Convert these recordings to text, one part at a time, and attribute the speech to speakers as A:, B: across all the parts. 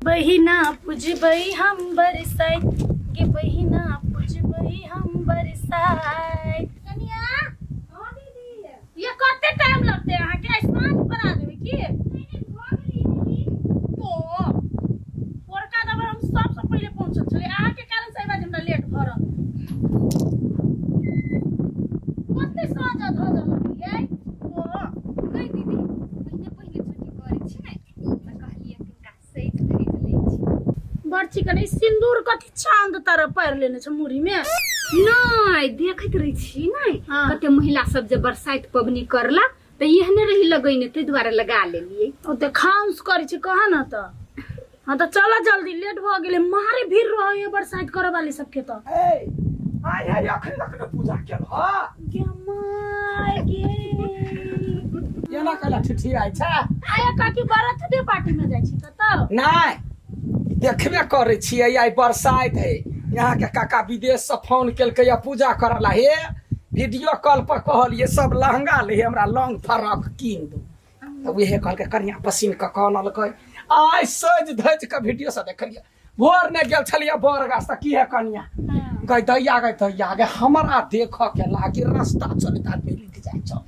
A: बहिना पुजबई हम बरसाई, गे बहिना पुजबई हम बरसाई। कनिया हां दीदी ये कते टाइम लगते है अहाँ के स्नान करा देबे की? नहीं भ गेली तो पोरका दबर हम सबसे पहले पहुंचल छले, अहाँ के कारण से बाज हमरा लेट भ रहल। कते साजा धज लगियै तो नहीं दीदी महीने पहले छुट्टी करे छी नै त कहलिए किनका सहित खरीद लै छी। बड़ची कने सिंदूर कथि चांद तरह पैर लेने छ मुरी में?
B: नहीं देखत रही छी नहीं कते महिला सब जे बरसाइत पबनी करला त एहने रही लगैने ते द्वारा लगा लेलिए।
A: ओ ते खाउंस करै छी कहा न त। हां त चला जल्दी लेट भ गेले, मारे भीड़ रहय बरसाइत करे वाली सबके त।
C: ए आय है अखन तक पूजा केल ह
A: गे माय गे
C: एना कला ठिठी आइ छ।
A: आया काकी बर्थडे पार्टी में जाय छी त
C: नहीं देखबे करे छियै आइ बरसाइत है। यहाँ के काका विदेश से फोन केलकै या पूजा करला हे, वीडियो कॉल पर कहलिए सब लहंगा ले हमरा लॉन्ग फ्रॉक कीन दो त उहे कहलकै कन्या पसीन के कहलकै। आइ सज धज के वीडियो से देखलिए, भोर ने गेल छलिए बरगाछ त की है कन्या गई दैया गे हमरा देख के लागी रास्ता चलत आदमी लिख जाय छ।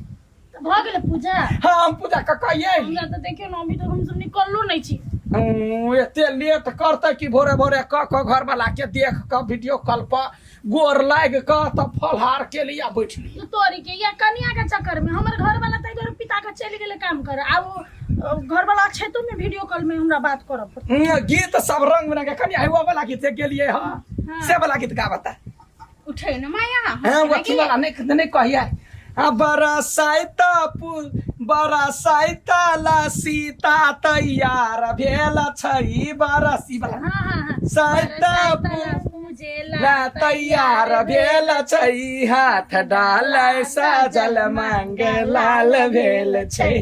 A: भ गेले पूजा?
C: हां हम पूजा क कहिए
A: हमरा त देखियो न अभी तक हम सब निकललो नै छी।
C: एते लेट करते कि भोरे भोरे क घर वाला के देख क वीडियो कॉल पर गोर लाग क त फलहार के लिया बैठ ली।
A: तोरी के या कन्या के चक्कर में हमर घर वाला तै घर पिता के चली गेले काम करे, आ वो घर वाला छै तो में वीडियो कॉल में हमरा बात करब।
C: गीत सब रंग बना के कन्या हुआ वाला गीत गेलिए हां से वाला गीत गावता
B: उठे न माया
C: हां वो वाला नहीं कहिए। बरसाइत ला सीता तैयार भेल छै बरसी वाला।
A: हां
C: साइत ला तैयार भेल छै हाथ डालै सजल मांग लाल भेल छै।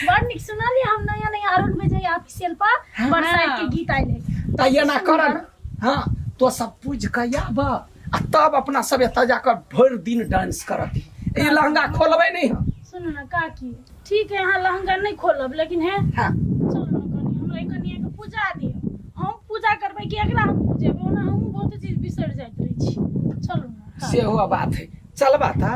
A: बड़ निक सुनाली हम नया नया अरुण में जे ऑफिशियल पर बरसाइत के गीत आइले
C: त ये ना करन। हां तो सब पूज के आब आ तब अपना सब एत जाकर भर दिन डांस करत। ये लहंगा खोलबै नहीं हम।
A: सुन ना काकी ठीक है हां लहंगा नहीं खोलब लेकिन है
C: हां
A: चलो ना कनी हमरा कनिया के पूजा दियो, हम पूजा करबै कि एकरा हम पूजेबै ना, हम बहुत चीज बिसर जाइत रही छी। चलो ना
C: से हुआ बात है चलबा था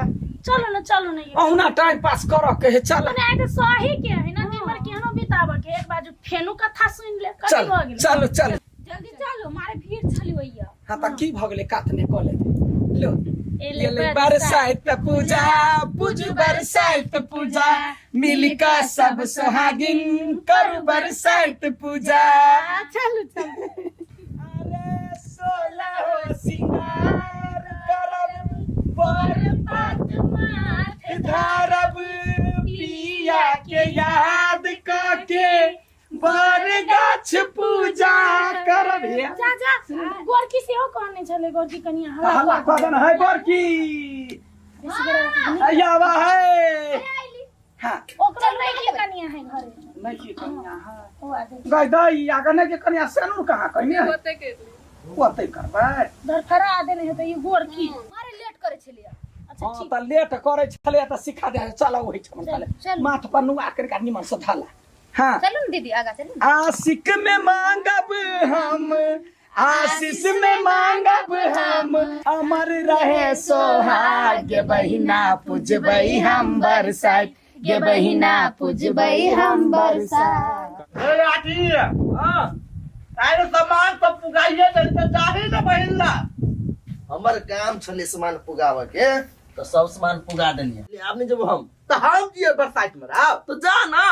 A: चलो ना ये
C: औना टाइम पास करो के है चल।
A: मने आइ त सही के है ना दिन भर केहनो बिताब के एक बाजू फेनु कथा सुन ले कथि
C: चल
A: भ गेल।
C: चलो चल
B: जल्दी चलो मारे भीड़ छली होइया।
C: हां त की भ गेलै कात ने कले लो
A: एले
C: ये बरसाइत पूजा पूज बरसाइत पूजा मिलका सब सुहागिन करू बरसाइत पूजा।
A: चलो
C: अरे सोला हो सिंगार करब बर पात माथ धरब पिया के याद करके बर गाछ पूजा करब।
A: जा गोरकी सेहो कहने छले गोरकी कनिया
C: हल्ला कदन है गोरकी आयावा है। हां
A: ओकरा नहीं के कनिया है घरे
C: नहीं की कन्या है
A: ओ आ गई
C: गई दई आगे नहीं के कन्या सेनुर कहां कन्या होते करबै
A: धरफरा देने है त ये गोरकी
B: मारे लेट करे छलिया।
A: अच्छा
C: हां
A: ठीक
C: त लेट करे छले त सिखा दे चलो ओहि ठम चले माथ पर नुआ करके निमन से धाला। हां
B: चलो न दीदी आगा चलो।
C: आशिक में मांगब हम आशीष में मांगब हम अमर रहे सोहाग बहिना पुजबई हम बरसाइत गे बहिना पुजबई हम बरसाइत।
D: ए आटी हां आइरो सामान सब पुगाइए दे त जाही न बहिला। हमर काम छले सामान पुगावे के तो सब सामान पुगा देलिए। आब नहीं जब हम त हम जिए बरसाइत में आओ तो जा ना।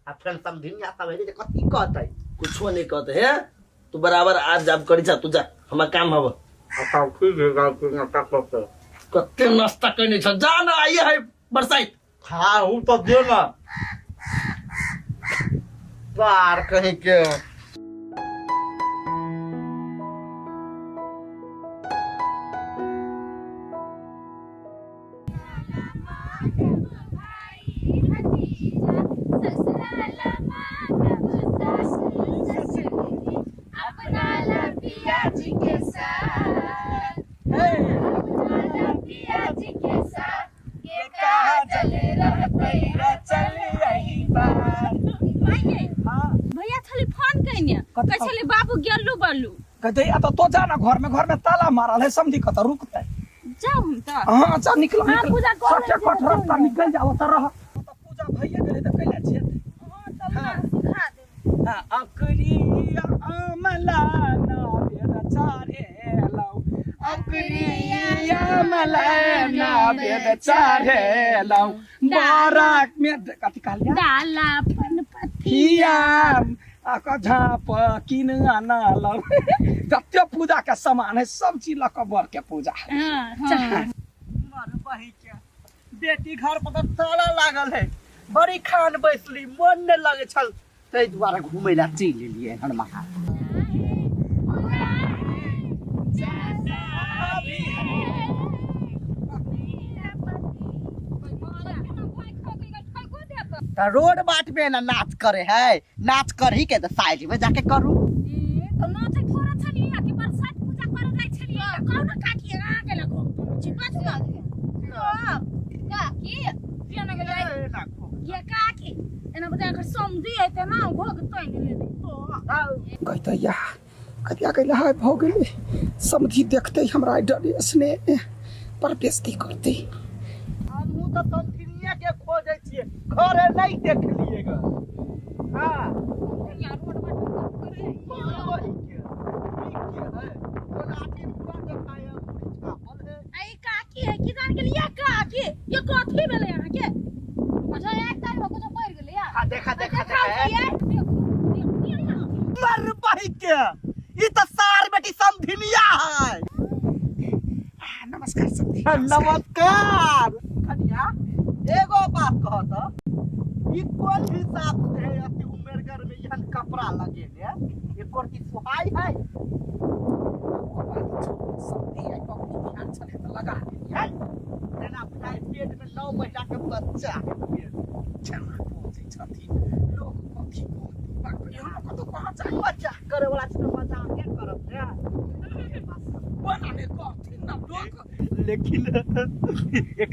D: आ फिर समधिनिया सब है जे कथि कहतै कुछो नहीं कहते है तू बराबर आज जब करी जा तू जा हमर काम हब। आता फिर गांव के नाटक करते कते नाश्ता करने छ जा ना आइए है बरसाइत। हां हूं तो दे ना बार कहीं के
A: भैया
B: खाली फोन कइने
C: कत-
B: कहले बाबू गेलू बल्लू
C: कहते या तो जा ना घर में ताला मारल है समझी कत रुकते
B: जाओ हम त
C: हाँ चल निकलो
A: हाँ, पूजा कर ले,
C: कट रास्ता निकल जाओ तो रह तो पूजा भइए गेले तो कैला छिए
A: हाँ, चल ना, सिखा दे।
C: अकरी अमला ना वेद चारे लौ अकरी अमला ना वेद चारे लौ बाराक में कथि कहलिया
A: डाला पन पथी
C: हियाम आका झाप किन आना लौ जत्ते पूजा के सामान है सब चीज लक बर के पूजा
A: हाँ, हाँ।
D: मर बही के बेटी घर पर तो ताला लागल है बड़ी खान बैसली मन नहीं लगे छल तै दुआरे घूमे ला चल लेलिए हनमा तो रोड बाट में ना नाच करे है नाच कर ही के तो साइड में जाके करू
A: तो नाचे थोड़ा छलिए कि बरसात पूजा करे जाय छलिए कौन काकी आ गेल को चिपा छला काकी पियाना गेल ये काकी एना बता कर समझी है त ना भोग तोय ले दे
C: कहते या कतिया कैला है भ गेले समझी देखते हमरा ड्रेस ने पर बेइज्जती करते
D: हमहू तो संथिनिया के खोजे छिए घरे नहीं देख लिए ग हां
A: या रोड बाट करे
D: वही के ठीक है तो लाठी पूरा दिखाया पुलिस का बल है
A: आई काकी है कि जान के लिए काकी ये कथी भेले यहां के अच्छा एक तारीख को तो पड़ गेले यार
D: हां देखा
A: ये
D: मर बही के ई तो सार बेटी संधिनिया है
C: नमस्कार समझी
D: नमस्कार कन्या एगो बात कहत ई कौन हिसाब से है अति उमेरगर में यहन कपड़ा लगे ले ये कोर की सुहाई है
C: समझी आई पकड़ी ध्यान चले तो लगा
D: है तेना अपना पेट में 9 महीना के बच्चा है
C: छमा पहुंचे छथी लोग कथी को यहाँ को तो कहां जाए
D: बच्चा करे वाला से मजा के करब रे
C: बनाने को थी ना लोग
D: लेकिन एक